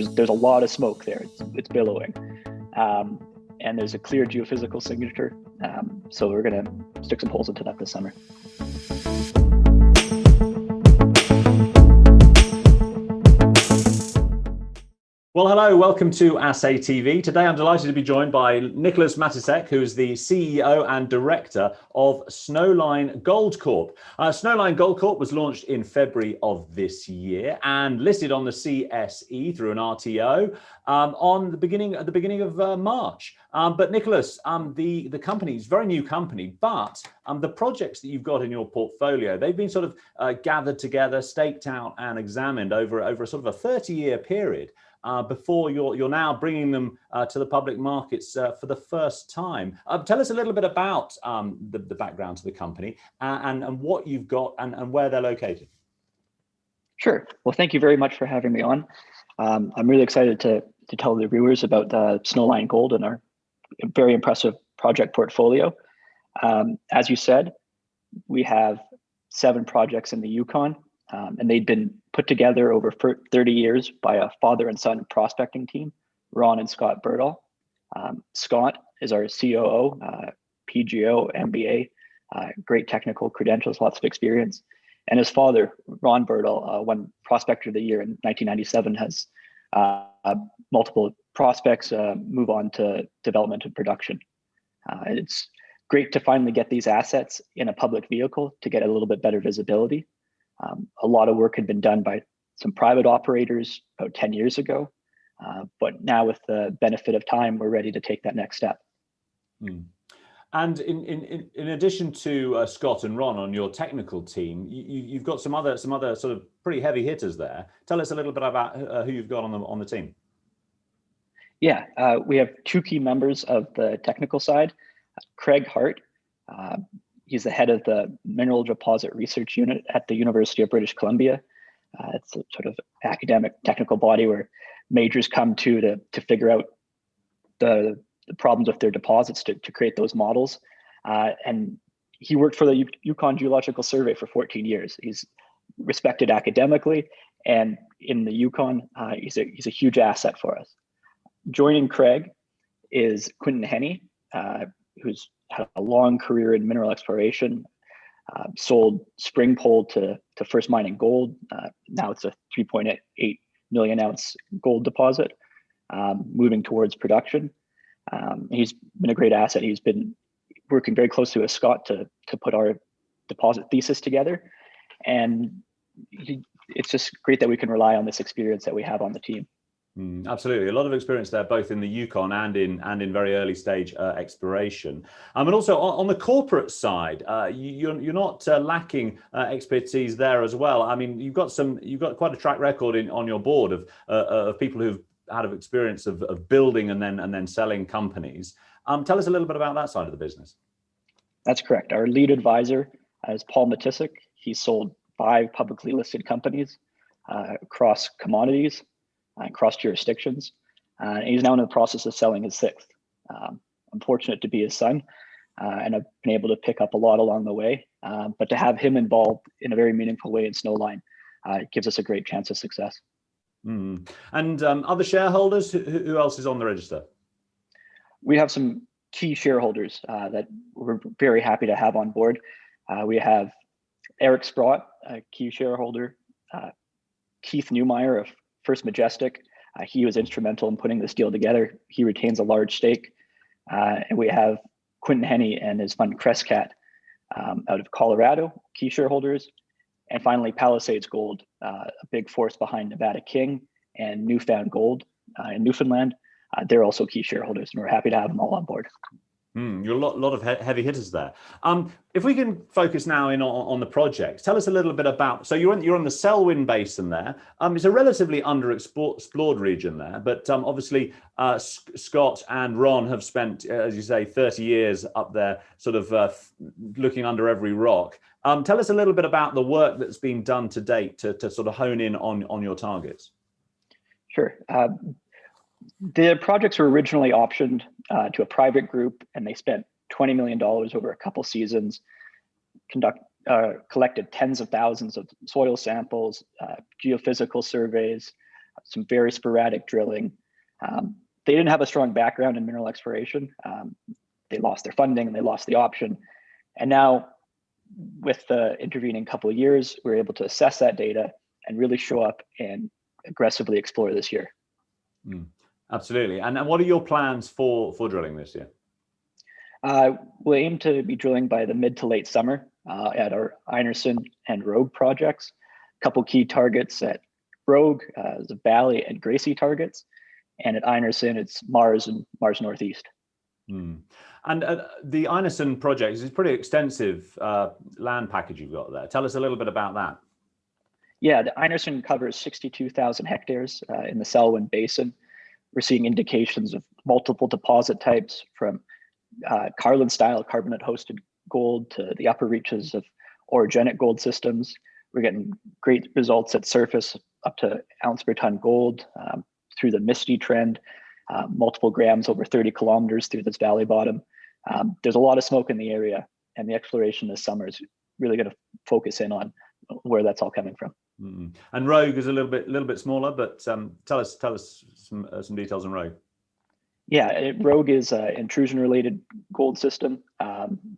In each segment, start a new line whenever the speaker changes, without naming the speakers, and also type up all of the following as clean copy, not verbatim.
there's a lot of smoke there. It's billowing, and there's a clear geophysical signature. So we're gonna stick some holes into that this summer.
Well, hello, welcome to Assay TV. Today I'm delighted to be joined by Nikolas Matysek, who's the CEO and Director of Snowline Gold Corp. Snowline Gold Corp was launched in February of this year and listed on the CSE through an RTO at the beginning of March. But Nikolas, the company is a very new company, but the projects that you've got in your portfolio, they've been sort of gathered together, staked out and examined over a sort of a 30-year period. Before you're now bringing them to the public markets for the first time. Tell us a little bit about the background to the company and what you've got and where they're located.
Sure. Well, thank you very much for having me on. I'm really excited to tell the viewers about Snowline Gold and our very impressive project portfolio. As you said, we have 7 projects in the Yukon. And they'd been put together over 30 years by a father and son prospecting team, Ron and Scott Birdall. Scott is our COO, PGO, MBA, great technical credentials, lots of experience. And his father, Ron Birdall, won Prospector of the Year in 1997, has multiple prospects move on to development and production. It's great to finally get these assets in a public vehicle to get a little bit better visibility. A lot of work had been done by some private operators about 10 years ago, but now with the benefit of time, we're ready to take that next step.
And in addition to Scott and Ron on your technical team, you've got some other sort of pretty heavy hitters there. Tell us a little bit about who you've got on the team.
Yeah, we have 2 key members of the technical side. Craig Hart. He's the head of the Mineral Deposit Research Unit at the University of British Columbia. It's a sort of academic technical body where majors come to figure out the problems with their deposits to create those models. And he worked for the Yukon Geological Survey for 14 years. He's respected academically, and in the Yukon, he's a huge asset for us. Joining Craig is Quentin Henney, who's had a long career in mineral exploration, sold Springpole to First Mining Gold. Now it's a 3.8 million ounce gold deposit, moving towards production. He's been a great asset. He's been working very closely with Scott to put our deposit thesis together. And it's just great that we can rely on this experience that we have on the team.
Absolutely, a lot of experience there, both in the Yukon and in very early stage exploration. And also on the corporate side, you're not lacking expertise there as well. I mean, you've got quite a track record on your board of people who've had experience of building and then selling companies. Tell us a little bit about that side of the business.
That's correct. Our lead advisor is Paul Matysek. He sold 5 publicly listed companies across commodities. Across jurisdictions. And he's now in the process of selling his 6th. I'm fortunate to be his son, and I've been able to pick up a lot along the way. But to have him involved in a very meaningful way in Snowline gives us a great chance of success.
And other shareholders, who else is on the register?
We have some key shareholders that we're very happy to have on board. We have Eric Sprott, a key shareholder, Keith Newmeyer of First Majestic. He was instrumental in putting this deal together. He retains a large stake. And we have Quentin Henney and his fund Crescat out of Colorado, key shareholders. And finally, Palisades Gold, a big force behind Nevada King and Newfound Gold in Newfoundland. They're also key shareholders, and we're happy to have them all on board.
You're a lot of heavy hitters there. If we can focus now in on the project, tell us a little bit about. So you're on the Selwyn Basin there. It's a relatively underexplored region there, but obviously Scott and Ron have spent, as you say, 30 years up there, sort of looking under every rock. Tell us a little bit about the work that's been done to date to sort of hone in on your targets.
Sure. The projects were originally optioned to a private group, and they spent $20 million over a couple seasons, collected tens of thousands of soil samples, geophysical surveys, some very sporadic drilling. They didn't have a strong background in mineral exploration. They lost their funding and they lost the option. And now with the intervening couple of years, we're able to assess that data and really show up and aggressively explore this year.
Absolutely. And what are your plans for drilling this year?
We'll aim to be drilling by the mid to late summer at our Einarson and Rogue projects. A couple key targets at Rogue, the Valley and Gracie targets. And at Einarson, it's Mars and Mars Northeast.
And the Einarson project is a pretty extensive land package you've got there. Tell us a little bit about that.
Yeah, the Einarson covers 62,000 hectares in the Selwyn Basin. We're seeing indications of multiple deposit types from Carlin-style carbonate-hosted gold to the upper reaches of orogenic gold systems. We're getting great results at surface, up to ounce per ton gold, through the Misty trend, multiple grams over 30 kilometers through this valley bottom. There's a lot of smoke in the area, and the exploration this summer is really going to focus in on where that's all coming from.
And Rogue is a little bit smaller, but tell us some details on Rogue.
Yeah, Rogue is an intrusion-related gold system.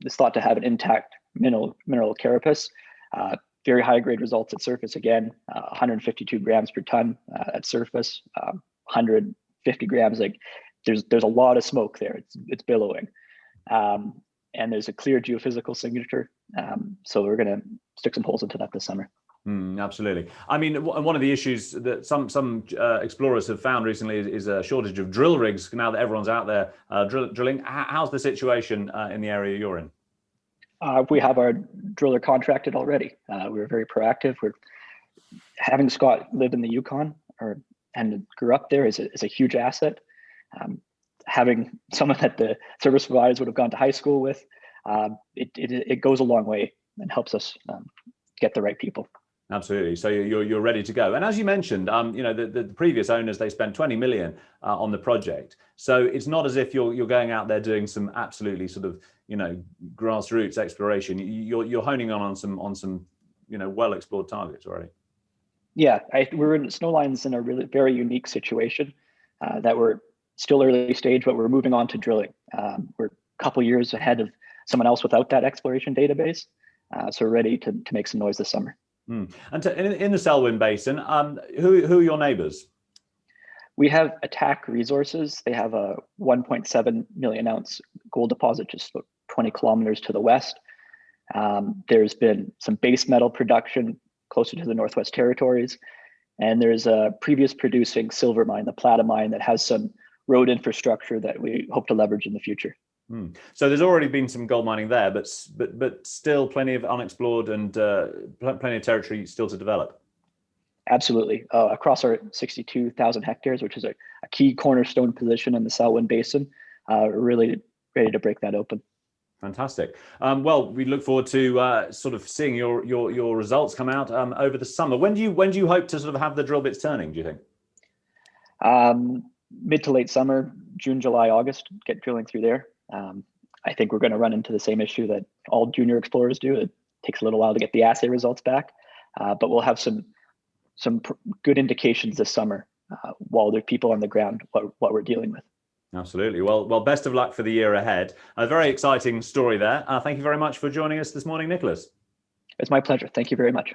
It's thought to have an intact mineral carapace. Very high-grade results at surface again, 152 grams per ton at surface, 150 grams. Like there's a lot of smoke there. It's billowing, and there's a clear geophysical signature. So we're going to stick some holes into that this summer.
Absolutely. I mean, one of the issues that some explorers have found recently is a shortage of drill rigs now that everyone's out there drilling. How's the situation in the area you're in?
We have our driller contracted already. We're very proactive. We're having Scott live in the Yukon and grew up there is a huge asset. Having someone that the service providers would have gone to high school with, it goes a long way and helps us get the right people.
Absolutely. So you're ready to go. And as you mentioned, the previous owners, they spent 20 million on the project. So it's not as if you're going out there doing some absolutely sort of grassroots exploration. You're honing on some well explored targets already. Yeah,
we're in Snowline's in a really very unique situation that we're still early stage, but we're moving on to drilling. We're a couple years ahead of someone else without that exploration database. So we're ready to make some noise this summer.
And in the Selwyn Basin, who are your neighbors?
We have Attack Resources. They have a 1.7 million ounce gold deposit just 20 kilometers to the west. There's been some base metal production closer to the Northwest Territories. And there's a previous producing silver mine, the Plata mine, that has some road infrastructure that we hope to leverage in the future.
So there's already been some gold mining there, but still plenty of unexplored and plenty of territory still to develop.
Absolutely. Across our 62,000 hectares, which is a key cornerstone position in the Selwyn Basin, we're really ready to break that open.
Fantastic. Well, we look forward to sort of seeing your results come out over the summer. When do you hope to sort of have the drill bits turning, do you think?
Mid to late summer, June, July, August, get drilling through there. I think we're going to run into the same issue that all junior explorers do. It takes a little while to get the assay results back, but we'll have some good indications this summer while there are people on the ground what we're dealing with.
Absolutely. Well, best of luck for the year ahead. A very exciting story there. Thank you very much for joining us this morning, Nikolas.
It's my pleasure. Thank you very much.